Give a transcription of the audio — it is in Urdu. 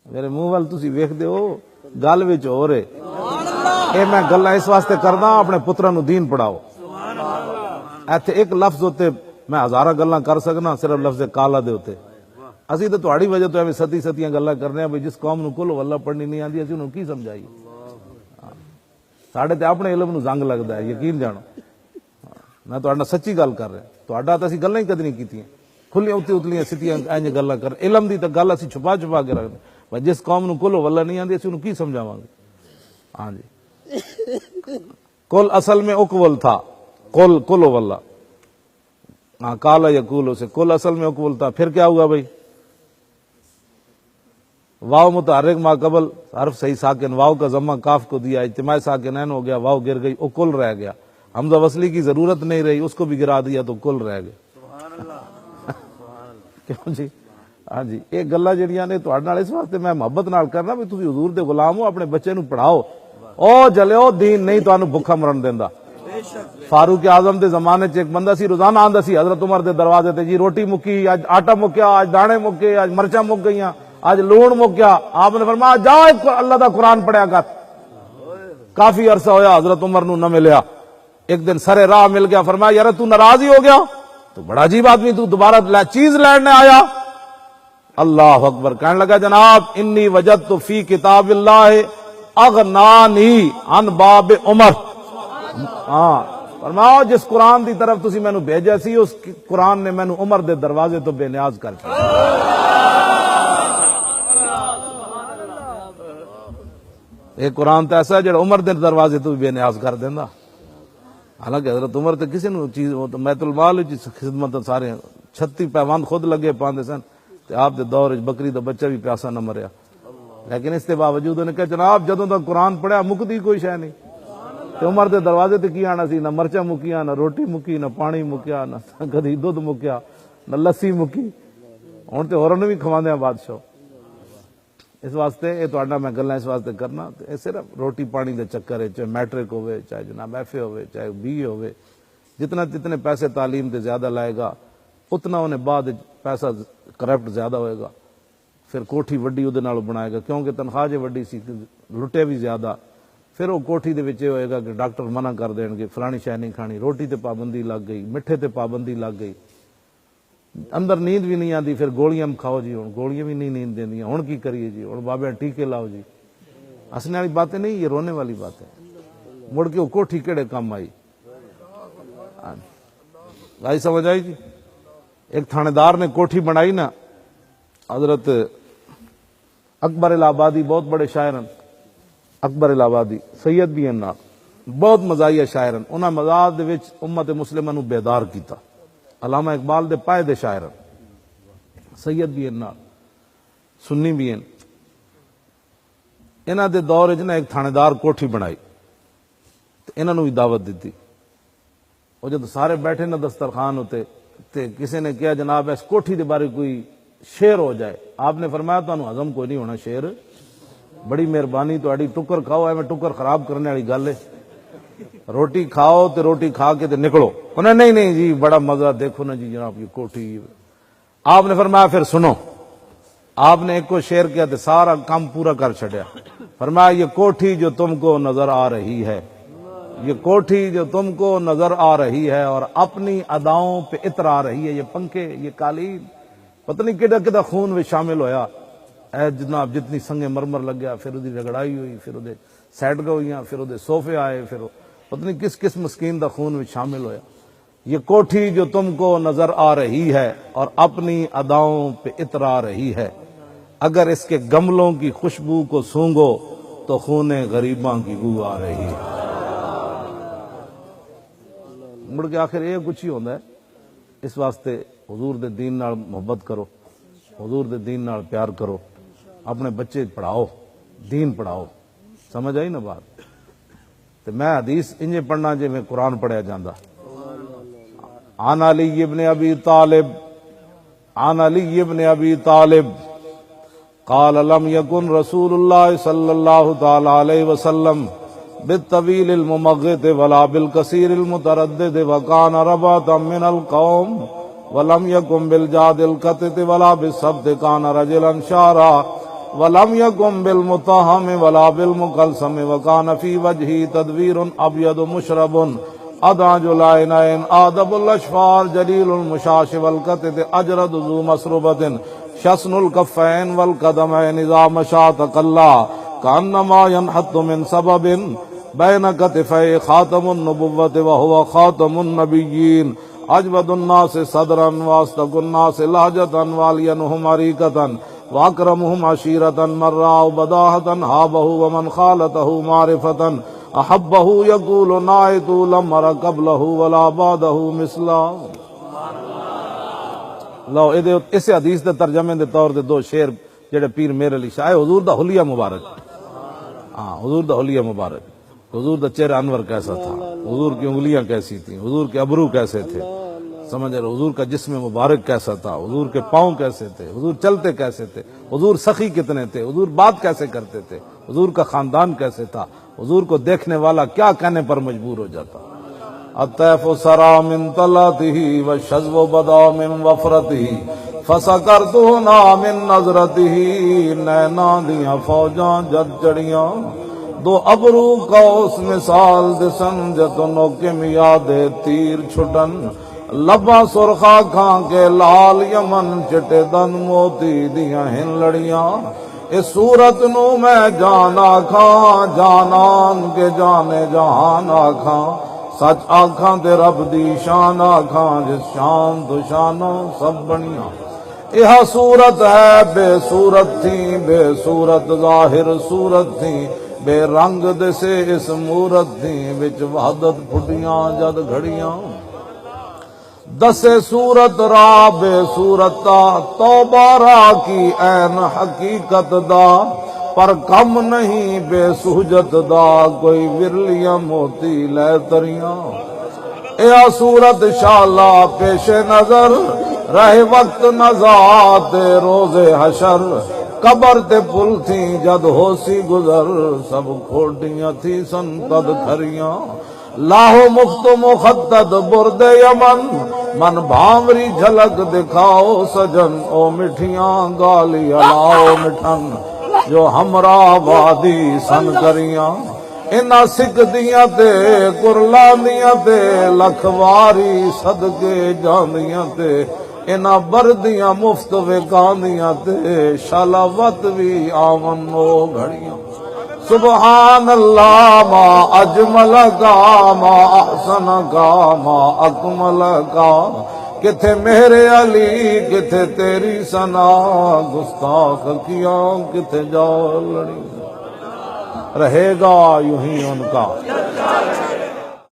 میرے منہ وال تسی ویکھدے ہو گل وچ ہو رہے اے میں گلاں اس واسطے کردا اپنے پتراں نو دین پڑھاؤ ایتھے ایک لفظ ہوتے میں ہزاراں گلاں کر سکنا صرف لفظ کالا دے ہوتے اسی تو تہاڈی وجہ تو ایویں ستیاں گلاں کرنے ہیں بھئی جس قوم نو کل واللہ پڑھنی نہیں آندی اسی انہوں کی سمجھائیے ساڈے تے اپنے علم نو زنگ لگدا ہے یقین جانو میں تہاڈے نال سچی گل کر رہا تہاڈا تے اسی گلاں ہی کدی نہیں کیتیاں کھلیاں اتلیاں سیتیاں انج گلاں کر علم دی تے گل اسی چھپا کے رکھدے بھئی جس قوم نو کل واللہ نہیں آندی اسی انہوں کی سمجھاواں گے ہاں جی کل اصل میں اکول تھا کل واللہ ہاں کالا یقول سے کل اصل میں اکول تھا پھر کیا ہوا بھائی واو متحرک ما قبل حرف صحیح ساکن واو کا ضمہ کاف کو دیا اجتماع ساکن عین ہو گیا واو گر گئی او کل رہ گیا حمزہ وصلی کی ضرورت نہیں رہی اس کو بھی گرا دیا تو کل رہ گیا کیوں جی ہاں جی یہ گلاں جڑیاں نے تہاڈے نال اس واسطے میں محبت نال کرنا بھی تسی حضور دے غلام ہو اپنے بچے نو پڑھاؤ او جلیو دین نہیں تانوں بھکھا مرن دیندا فاروق اعظم دے زمانے چ ایک بندہ سی روزانہ آندا سی حضرت عمر دے دروازے تے جی روٹی مکی اج آٹا مکیا اج دانے مکے اج مرچاں مک گئیاں اج لون مکیا آپ نے فرمایا جا اللہ دا قرآن پڑھیا کر کافی عرصہ ہویا حضرت عمر نو نہ ملیا ایک دن سرے راہ مل گیا فرمایا یار تو ناراض ہی ہو گیا تو بڑا عجیب آدمی تو دوبارہ چیز لینے آیا اللہ اکبر کہنے لگا جناب انی وجدت فی کتاب اللہ اغنانی عن باب عمر ہاں فرماؤ جس قرآن دی طرف تسی مینوں بھیجا سی اس قرآن نے مینوں عمر دے دروازے تو بے نیاز کر کے ایک قرآن تو ایسا ہے جڑا عمر دے دروازے تو بھی بے نیاز کر دیندا حالانکہ حضرت عمر تے کسی نو چیز بیت المال وچ خدمت سارے 36 پیوند خود لگے پاندے سن تے آپ دے دور وچ بکری دا بچہ بھی پیاسا نہ مریا لیکن اس کے باوجود انہوں نے کہا جناب جدوں دا قرآن پڑھیا مکدی کوئی شے نہیں تے عمر دے دروازے تے کی آنا سی نہ مرچا مکیاں نہ روٹی مکی نہ پانی مکیا نہ کدی دودھ مکیا نہ لسی مکی ہن تے ہوروں نوں بھی کھواندے ہیں بادشاہ اس واسطے یہ تہاڈا میں گلاں اس واسطے کرنا تے صرف روٹی پانی دے چکر ہے چاہے میٹرک ہوئے چاہے جناب ایف اے ہوئے چاہے بی اے ہوئے جتنے پیسے تعلیم تے زیادہ لائے گا اتنا انہیں بعد پیسہ کرپٹ زیادہ ہوئے گا پھر کوٹھی وڈی ادھے نال بنائے گا کیونکہ تنخواہ جے وڈی سی لٹے بھی زیادہ پھر وہ کوٹھی دے وچ ہوئے گا کہ ڈاکٹر منع کر دین گے فلانی شے نہیں کھانی روٹی تے پابندی لگ گئی مٹھے تے پابندی لگ گئی اندر نیند بھی نہیں آتی پھر گولیاں کھاؤ جی ہوں گولیاں بھی نہیں نیند دیندیاں ہوں کی کریے جی ہوں بابے ٹیکے لاؤ جی ہنسنے والی باتیں نہیں یہ رونے والی بات ہے مڑ کے وہ کوٹھی کیڑے کام آئی بھائی سمجھ آئی جی ایک تھانے دار نے کوٹھی بنائی نا حضرت اکبر الہ آبادی بہت بڑے شاعر ہیں اکبر الہ آبادی سید بھی ہیں نا بہت مزاحیہ شاعر ہیں انہاں مزاح دے وچ امت مسلمہ نو بیدار کیتا علامہ اقبال دے پائے دے شاعر ہیں سید بھی ہیں نا سنی بھی ہیں انہاں دے دور وچ نا ایک تھانے دار کوٹھی بنائی تے انہاں نو بھی دعوت دیتی وہ جب سارے بیٹھے نا دسترخوان ہوتے تے کسی نے کہا جناب اس کوٹھی دے بارے کوئی شعر ہو جائے آپ نے فرمایا تانوں ہضم کوئی نہیں ہونا شعر بڑی مہربانی تہاڈی ٹکر کھاؤ ایویں ٹکر خراب کرنے والی گل ہے روٹی کھاؤ تے روٹی کھا کے تے نکلو انہیں نہیں جی بڑا مزہ دیکھو نا جی جناب یہ کوٹھی آپ نے فرمایا پھر سنو آپ نے ایک کو شعر کیا تے سارا کام پورا کر چھڈیا فرمایا یہ کوٹھی جو تم کو نظر آ رہی ہے یہ کوٹھی جو تم کو نظر آ رہی ہے اور اپنی اداؤں پہ اتر آ رہی ہے یہ پنکھے یہ قالین پتہ نہیں کیڑا خون میں شامل ہویا اے جناب جتنی سنگے مرمر لگ گیا پھر ادی رگڑائی ہوئی پھر ادے سیٹ گوئیاں پھر ادے صوفے آئے پھر پتہ نہیں کس کس مسکین دا خون میں شامل ہویا یہ کوٹھی جو تم کو نظر آ رہی ہے اور اپنی اداؤں پہ اتر آ رہی ہے اگر اس کے گملوں کی خوشبو کو سونگو تو خون غریباں کی بو آ رہی ہے مڑ کے آخر یہ کچھ ہی ہوتا ہے اس واسطے حضور دے دین نال محبت کرو حضور دے دین نال پیار کرو اپنے بچے پڑھاؤ دین پڑھاؤ سمجھ آئی نا بات تو میں حدیث انجے پڑھنا جے میں قرآن پڑھیا جاندہ عن علی ابن ابی طالب عن علی ابن ابی طالب قال لم يكن رسول الله صلى الله تعالى عليه وسلم بالطويل الممغط ولا بالكثير المتردد وكان رباطا من القوم ولم يكن بالجاد القطط ولا بالسبت كان رجلا شارا ولم يكن بالمتهم ولا بالمكلسم وكان في وجهه تدوير ابيض مشرب ادعج العينين آدب الاشفار جليل المشاش والكتد اجرد ذو مسربة شسن الكفين والقدمين اذا مشى تقلى كانما ينحط من سبب بين كتفي خاتم النبوة وهو خاتم النبيين اجود الناس صدرا واصدق الناس لهجة والينهم عريقة واکرمہم عشیرۃ من رأوا بداہۃ ہابہ ومن خالطہ معرفۃ احبہ یقول نائت لم ر قبلہ ولا بعدہ مثلا۔ لو اس حدیث دے ترجمے دے طور دے دو شعر جڑے پیر میر علی شاہ حضور دا حلیہ مبارک، ہاں حضور دا حلیہ مبارک، حضور دا چہرہ انور کیسا تھا، حضور کی انگلیاں کیسی تھیں، حضور کے ابرو کیسے تھے، سمجھ رہے، حضور کا جسم مبارک کیسا تھا، حضور کے پاؤں کیسے تھے، حضور چلتے کیسے تھے، حضور سخی کتنے تھے، حضور بات کیسے کرتے تھے، حضور کا خاندان کیسے تھا، حضور کو دیکھنے والا کیا کہنے پر مجبور ہو جاتا۔ الطیف سرا من طلعته والشذب بدا من وفرته فسکرت ہنا من نظرته، نینا دیاں فوجاں جد چڑیاں دو ابرو کا اس مثال دسن جتنوں کے میاد تیر چھٹن، لباں سرخا کھاں کے لال یمن چٹے دن موتی دیاں ہن لڑیاں، اس صورت نو میں جان آکھاں جانان کے جانے جہان آکھاں، سچ آکھاں تے رب دی شان آکھاں جس شان تو شانوں سب بنیاں، یہ صورت ہے بے صورت تھی بے صورت ظاہر صورت تھی، بے رنگ دے سے اس مورت تھی وچ وحدت پھٹیاں جد گھڑیاں، دس صورت را بے صورتا توبہ را کی عین حقیقت دا، پر کم نہیں بے سہجت دا کوئی ورلیاں موتی لے تریاں، اے صورت شالا پیش نظر رہے وقت نزاعت روز حشر، قبر تے پل تھی جد ہو سی گزر سب کھوٹیاں تھی سن تد کھریاں، لاہو مخت مخطط برد یمن من بھامری جھلک دکھاؤ سجن، او مٹھیاں گالی الاؤ مٹھن جو ہمراہ وادی سن کریاں، انہاں سکھ دیاں تے قرلاندیاں تے لکھواری صدقے جاندیاں تے، انہاں بردیاں مفت وکاندیاں تے شلاوت بھی آون او گھڑیاں، سبحان اللہ ما اجمل کا ما احسن کا ما اکمل کا، کتھے میرے علی کتھے تیری ثنا، گستاخ کیاں کتھے جا لڑی، رہے گا یوں ہی ان کا